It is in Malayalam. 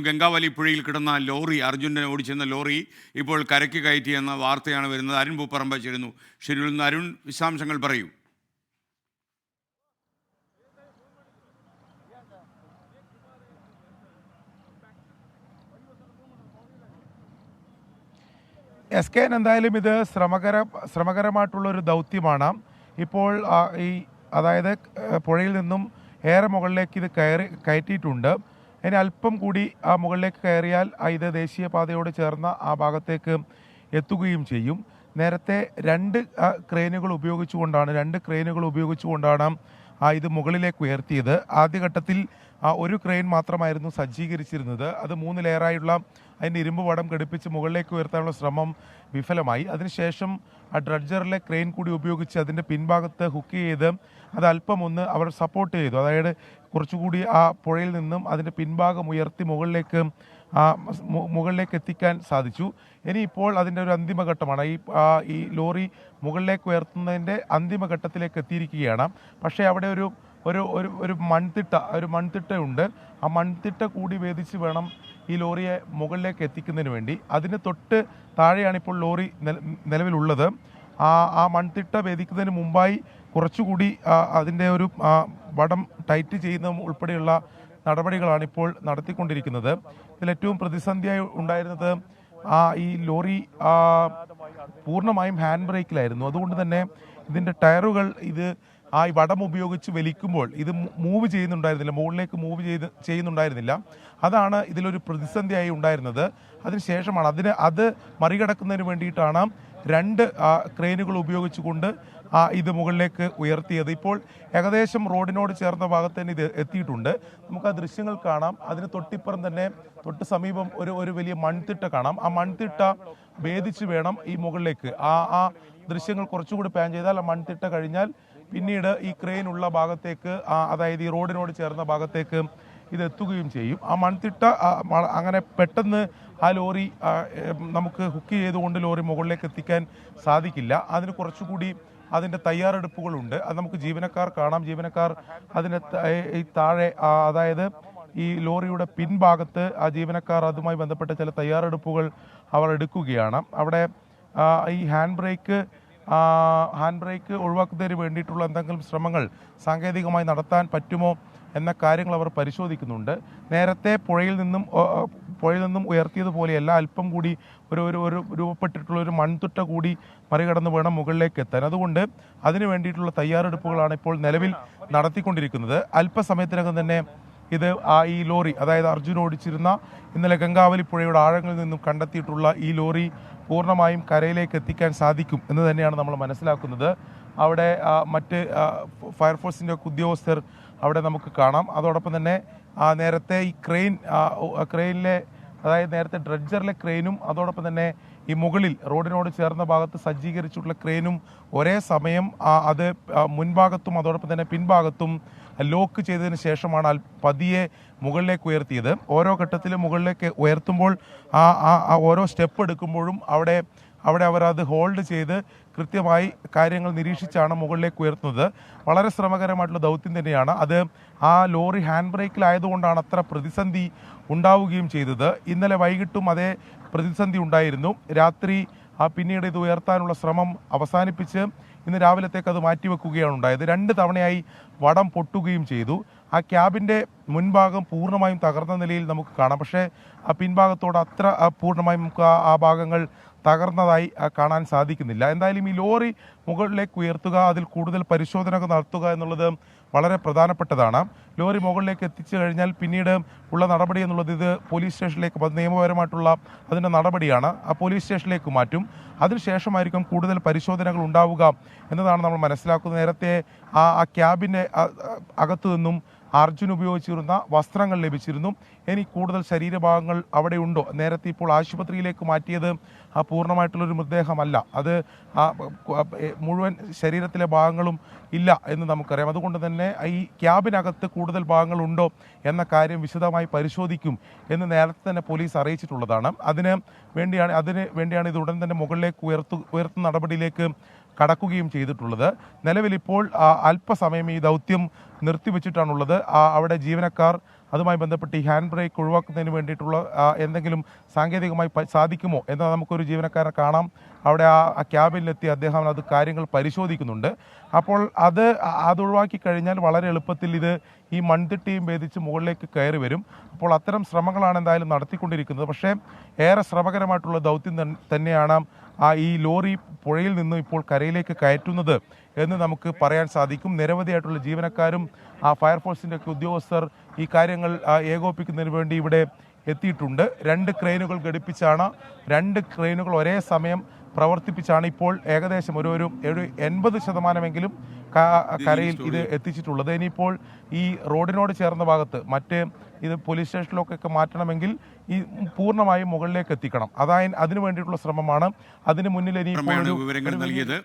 ഗംഗാവലി പുഴയിൽ കിടന്ന ലോറി അർജുനെ ഓടിച്ചെന്ന ലോറി ഇപ്പോൾ കരയ്ക്ക് കയറ്റിയെന്ന വാർത്തയാണ് വരുന്നത്. അരുൺ പൂപ്പറമ്പ ചേരുന്നു. ഷെഡ്യൂളിൽ നിന്ന് അരുൺ, വിശദാംശങ്ങൾ പറയൂ. SK എന്തായാലും ഇത് ശ്രമകരമായിട്ടുള്ളൊരു ദൗത്യമാണ്. ഇപ്പോൾ അതായത് പുഴയിൽ നിന്നും ഏറെ മുകളിലേക്ക് ഇത് കയറ്റിയിട്ടുണ്ട്. ഇനി അല്പം കൂടി ആ മുകളിലേക്ക് കയറിയാൽ ഇത് ദേശീയപാതയോട് ചേർന്ന ആ ഭാഗത്തേക്ക് എത്തുകയും ചെയ്യും. നേരത്തെ രണ്ട് ക്രെയിനുകൾ ഉപയോഗിച്ചുകൊണ്ടാണ് ഇത് മുകളിലേക്ക് ഉയർത്തിയത്. ആദ്യഘട്ടത്തിൽ ഒരു ക്രെയിൻ മാത്രമായിരുന്നു സജ്ജീകരിച്ചിരുന്നത്. അത് 3 ലെയറായുള്ള അതിൻ്റെ ഇരുമ്പ് വടം ഘടിപ്പിച്ച് മുകളിലേക്ക് ഉയർത്താനുള്ള ശ്രമം വിഫലമായി. അതിനുശേഷം ഡ്രഡ്ജറിലെ ക്രെയിൻ കൂടി ഉപയോഗിച്ച് അതിൻ്റെ പിൻഭാഗത്ത് ഹുക്ക് ചെയ്ത് അത് അല്പം ഒന്ന് അവർ സപ്പോർട്ട് ചെയ്തു. അതായത് കുറച്ചുകൂടി ആ പുഴയിൽ നിന്നും അതിൻ്റെ പിൻഭാഗം ഉയർത്തി മുകളിലേക്ക് എത്തിക്കാൻ സാധിച്ചു. ഇനിയിപ്പോൾ അതിൻ്റെ ഒരു അന്തിമഘട്ടമാണ്. ഈ ലോറി മുകളിലേക്ക് ഉയർത്തുന്നതിൻ്റെ അന്തിമഘട്ടത്തിലേക്ക് എത്തിയിരിക്കുകയാണ്. പക്ഷേ അവിടെ ഒരു മൺതിട്ടയുണ്ട്. ആ മൺതിട്ട കൂടി വേദിച്ച് വേണം ഈ ലോറിയെ മുകളിലേക്ക് എത്തിക്കുന്നതിന് വേണ്ടി. അതിന് തൊട്ട് താഴെയാണ് ഇപ്പോൾ ലോറി നിലവിലുള്ളത്. ആ മൺതിട്ട വേദിക്കുന്നതിന് മുമ്പായി കുറച്ചുകൂടി അതിൻ്റെ ഒരു വടം ടൈറ്റ് ചെയ്യുന്ന ഉൾപ്പെടെയുള്ള നടപടികളാണ് ഇപ്പോൾ നടത്തിക്കൊണ്ടിരിക്കുന്നത്. ഇതിലേറ്റവും പ്രതിസന്ധിയായി ഉണ്ടായിരുന്നത് ഈ ലോറി പൂർണ്ണമായും ഹാൻഡ് ബ്രേക്കിലായിരുന്നു. അതുകൊണ്ട് തന്നെ ഇതിൻ്റെ ടയറുകൾ ഈ വടം ഉപയോഗിച്ച് വലിക്കുമ്പോൾ ഇത് മൂവ് ചെയ്യുന്നുണ്ടായിരുന്നില്ല, മുകളിലേക്ക് ചെയ്യുന്നുണ്ടായിരുന്നില്ല. അതാണ് ഇതിലൊരു പ്രതിസന്ധിയായി ഉണ്ടായിരുന്നത്. അതിനുശേഷമാണ് അത് മറികടക്കുന്നതിന് വേണ്ടിയിട്ടാണ് 2 ക്രെയിനുകൾ ഉപയോഗിച്ചുകൊണ്ട് ഇത് മുകളിലേക്ക് ഉയർത്തിയത്. ഇപ്പോൾ ഏകദേശം റോഡിനോട് ചേർന്ന ഭാഗത്ത് തന്നെ ഇത് എത്തിയിട്ടുണ്ട്. നമുക്ക് ആ ദൃശ്യങ്ങൾ കാണാം. അതിന് തൊട്ടിപ്പുറം തന്നെ തൊട്ട് സമീപം ഒരു വലിയ മൺതിട്ട കാണാം. ആ മൺതിട്ട ഭേദിച്ച് വേണം ഈ മുകളിലേക്ക് ആ ദൃശ്യങ്ങൾ കുറച്ചുകൂടി പാൻ ചെയ്താൽ ആ മൺതിട്ട കഴിഞ്ഞാൽ പിന്നീട് ഈ ക്രെയിൻ ഉള്ള ഭാഗത്തേക്ക്, അതായത് ഈ റോഡിനോട് ചേർന്ന ഭാഗത്തേക്ക് ഇത് എത്തുകയും ചെയ്യും. ആ മൺതിട്ട അങ്ങനെ പെട്ടെന്ന് ആ ലോറി നമുക്ക് ഹുക്ക് ചെയ്തുകൊണ്ട് ലോറി മുകളിലേക്ക് എത്തിക്കാൻ സാധിക്കില്ല. അതിന് കുറച്ചുകൂടി അതിൻ്റെ തയ്യാറെടുപ്പുകളുണ്ട്. അത് നമുക്ക് ജീവനക്കാർ കാണാം. ജീവനക്കാർ അതിന് ഈ താഴെ, അതായത് ഈ ലോറിയുടെ പിൻഭാഗത്ത് ആ ജീവനക്കാർ അതുമായി ബന്ധപ്പെട്ട ചില തയ്യാറെടുപ്പുകൾ അവർ എടുക്കുകയാണ്. അവിടെ ഈ ഹാൻഡ് ബ്രേക്ക് ഒഴിവാക്കുന്നതിന് വേണ്ടിയിട്ടുള്ള എന്തെങ്കിലും ശ്രമങ്ങൾ സാങ്കേതികമായി നടത്താൻ പറ്റുമോ എന്ന കാര്യങ്ങൾ അവർ പരിശോധിക്കുന്നുണ്ട്. നേരത്തെ പുഴയിൽ നിന്നും ഉയർത്തിയതുപോലെയല്ല, അല്പം കൂടി ഒരു രൂപപ്പെട്ടിട്ടുള്ള ഒരു മൺതിട്ട കൂടി മറികടന്ന് വേണം മുകളിലേക്ക് എത്താൻ. അതുകൊണ്ട് അതിനു വേണ്ടിയിട്ടുള്ള തയ്യാറെടുപ്പുകളാണ് ഇപ്പോൾ നിലവിൽ നടത്തിക്കൊണ്ടിരിക്കുന്നത്. അല്പസമയത്തിനകം തന്നെ ഇത് ഈ ലോറി, അതായത് അർജുൻ ഓടിച്ചിരുന്ന ഇന്നലെ ഗംഗാവലി പുഴയുടെ ആഴങ്ങളിൽ നിന്നും കണ്ടെത്തിയിട്ടുള്ള ഈ ലോറി പൂർണ്ണമായും കരയിലേക്ക് എത്തിക്കാൻ സാധിക്കും എന്ന് തന്നെയാണ് നമ്മൾ മനസ്സിലാക്കുന്നത്. അവിടെ മറ്റ് ഫയർഫോഴ്സിൻ്റെ ഉദ്യോഗസ്ഥർ അവിടെ നമുക്ക് കാണാം. അതോടൊപ്പം തന്നെ നേരത്തെ ഈ ക്രെയിനിലെ, അതായത് നേരത്തെ ഡ്രഡ്ജറിലെ ക്രെയിനും അതോടൊപ്പം തന്നെ ഈ മുകളിൽ റോഡിനോട് ചേർന്ന ഭാഗത്ത് സജ്ജീകരിച്ചിട്ടുള്ള ക്രെയിനും ഒരേ സമയം അത് മുൻഭാഗത്തും അതോടൊപ്പം തന്നെ പിൻഭാഗത്തും ലോക്ക് ചെയ്തതിന് ശേഷമാണ് പതിയെ മുകളിലേക്ക് ഉയർത്തിയത്. ഓരോ ഘട്ടത്തിലും മുകളിലേക്ക് ഉയർത്തുമ്പോൾ ഓരോ സ്റ്റെപ്പ് എടുക്കുമ്പോഴും അവിടെ അവർ അത് ഹോൾഡ് ചെയ്ത് കൃത്യമായി കാര്യങ്ങൾ നിരീക്ഷിച്ചാണ് മുകളിലേക്ക് ഉയർത്തുന്നത്. വളരെ ശ്രമകരമായിട്ടുള്ള ദൗത്യം തന്നെയാണ് അത്. ആ ലോറി ഹാൻഡ് ബ്രേക്കിലായതുകൊണ്ടാണ് അത്ര പ്രതിസന്ധി ഉണ്ടാവുകയും ചെയ്തത്. ഇന്നലെ വൈകിട്ടും അതേ പ്രതിസന്ധി ഉണ്ടായിരുന്നു. രാത്രി പിന്നീട് ഇത് ഉയർത്താനുള്ള ശ്രമം അവസാനിപ്പിച്ച് ഇന്ന് രാവിലത്തേക്ക് അത് മാറ്റിവെക്കുകയാണ് ഉണ്ടായത്. 2 തവണയായി വടം പൊട്ടുകയും ചെയ്തു. ആ ക്യാബിൻ്റെ മുൻഭാഗം പൂർണ്ണമായും തകർന്ന നിലയിൽ നമുക്ക് കാണാം. പക്ഷേ ആ പിൻഭാഗത്തോട് അത്ര പൂർണ്ണമായും നമുക്ക് ആ ഭാഗങ്ങൾ തകർന്നതായി കാണാൻ സാധിക്കുന്നില്ല. എന്തായാലും ഈ ലോറി മുകളിലേക്ക് ഉയർത്തുക, അതിൽ കൂടുതൽ പരിശോധനകൾ നടത്തുക എന്നുള്ളത് വളരെ പ്രധാനപ്പെട്ടതാണ്. ലോറി മുകളിലേക്ക് എത്തിച്ചു കഴിഞ്ഞാൽ പിന്നീട് ഉള്ള നടപടി എന്നുള്ളത് ഇത് പോലീസ് സ്റ്റേഷനിലേക്ക്, നിയമപരമായിട്ടുള്ള അതിൻ്റെ നടപടിയാണ്. ആ പോലീസ് സ്റ്റേഷനിലേക്ക് മാറ്റും. അതിനുശേഷമായിരിക്കും കൂടുതൽ പരിശോധനകൾ ഉണ്ടാവുക എന്നതാണ് നമ്മൾ മനസ്സിലാക്കുന്നത്. നേരത്തെ ആ ക്യാബിൻ്റെ അകത്തു നിന്നും അർജുൻ ഉപയോഗിച്ചിരുന്ന വസ്ത്രങ്ങൾ ലഭിച്ചിരുന്നു. ഇനി കൂടുതൽ ശരീരഭാഗങ്ങൾ അവിടെ ഉണ്ടോ? നേരത്തെ ഇപ്പോൾ ആശുപത്രിയിലേക്ക് മാറ്റിയത് പൂർണ്ണമായിട്ടുള്ളൊരു മൃതദേഹമല്ല, അത് മുഴുവൻ ശരീരത്തിലെ ഭാഗങ്ങളും ഇല്ല എന്ന് നമുക്കറിയാം. അതുകൊണ്ട് തന്നെ ഈ ക്യാബിനകത്ത് കൂടുതൽ ഭാഗങ്ങളുണ്ടോ എന്ന കാര്യം വിശദമായി പരിശോധിക്കും എന്ന് നേരത്തെ തന്നെ പോലീസ് അറിയിച്ചിട്ടുള്ളതാണ്. അതിന് വേണ്ടിയാണ് ഇത് ഉടൻ തന്നെ മുകളിലേക്ക് ഉയർത്തുന്ന നടപടിയിലേക്ക് കടക്കുകയും ചെയ്തിട്ടുള്ളത്. നിലവിലിപ്പോൾ അല്പസമയം ഈ ദൗത്യം നിർത്തിവെച്ചിട്ടാണുള്ളത്. അവിടെ ജീവനക്കാർ അതുമായി ബന്ധപ്പെട്ട് ഈ ഹാൻഡ് ബ്രേക്ക് ഒഴിവാക്കുന്നതിന് വേണ്ടിയിട്ടുള്ള എന്തെങ്കിലും സാങ്കേതികമായി സാധിക്കുമോ എന്ന് നമുക്കൊരു ജീവനക്കാരനെ കാണാം. അവിടെ ആ ക്യാബിനിലെത്തി അദ്ദേഹം അത് കാര്യങ്ങൾ പരിശോധിക്കുന്നുണ്ട്. അപ്പോൾ അത് ഒഴിവാക്കി കഴിഞ്ഞാൽ വളരെ എളുപ്പത്തിൽ ഇത് ഈ മൺതിട്ടിയും ഭേദിച്ച് മുകളിലേക്ക് കയറി വരും. അപ്പോൾ അത്തരം ശ്രമങ്ങളാണ് എന്തായാലും നടത്തിക്കൊണ്ടിരിക്കുന്നത്. പക്ഷേ ഏറെ ശ്രമകരമായിട്ടുള്ള ദൗത്യം തന്നെയാണ് ഈ ലോറി പുഴയിൽ നിന്ന് ഇപ്പോൾ കരയിലേക്ക് കയറ്റുന്നത് എന്ന് നമുക്ക് പറയാൻ സാധിക്കും. നിരവധിയായിട്ടുള്ള ജീവനക്കാരും ഫയർഫോഴ്സിൻ്റെ ഒക്കെ ഉദ്യോഗസ്ഥർ ഈ കാര്യങ്ങൾ ഏകോപിപ്പിക്കുന്നതിന് വേണ്ടി ഇവിടെ എത്തിയിട്ടുണ്ട്. 2 ക്രെയിനുകൾ ഘടിപ്പിച്ചാണ്, 2 ക്രെയിനുകൾ ഒരേ സമയം പ്രവർത്തിപ്പിച്ചാണ് ഇപ്പോൾ ഏകദേശം ഒരു 80% കരയിൽ ഇത് എത്തിച്ചിട്ടുള്ളത്. ഇനിയിപ്പോൾ ഈ റോഡിനോട് ചേർന്ന ഭാഗത്ത് ഇത് പോലീസ് സ്റ്റേഷനിലൊക്കെ മാറ്റണമെങ്കിൽ ഈ പൂർണ്ണമായും മുകളിലേക്ക് എത്തിക്കണം. അതിനു വേണ്ടിയിട്ടുള്ള ശ്രമമാണ്. അതിന് മുന്നിൽ വിവരങ്ങൾ നൽകിയത്.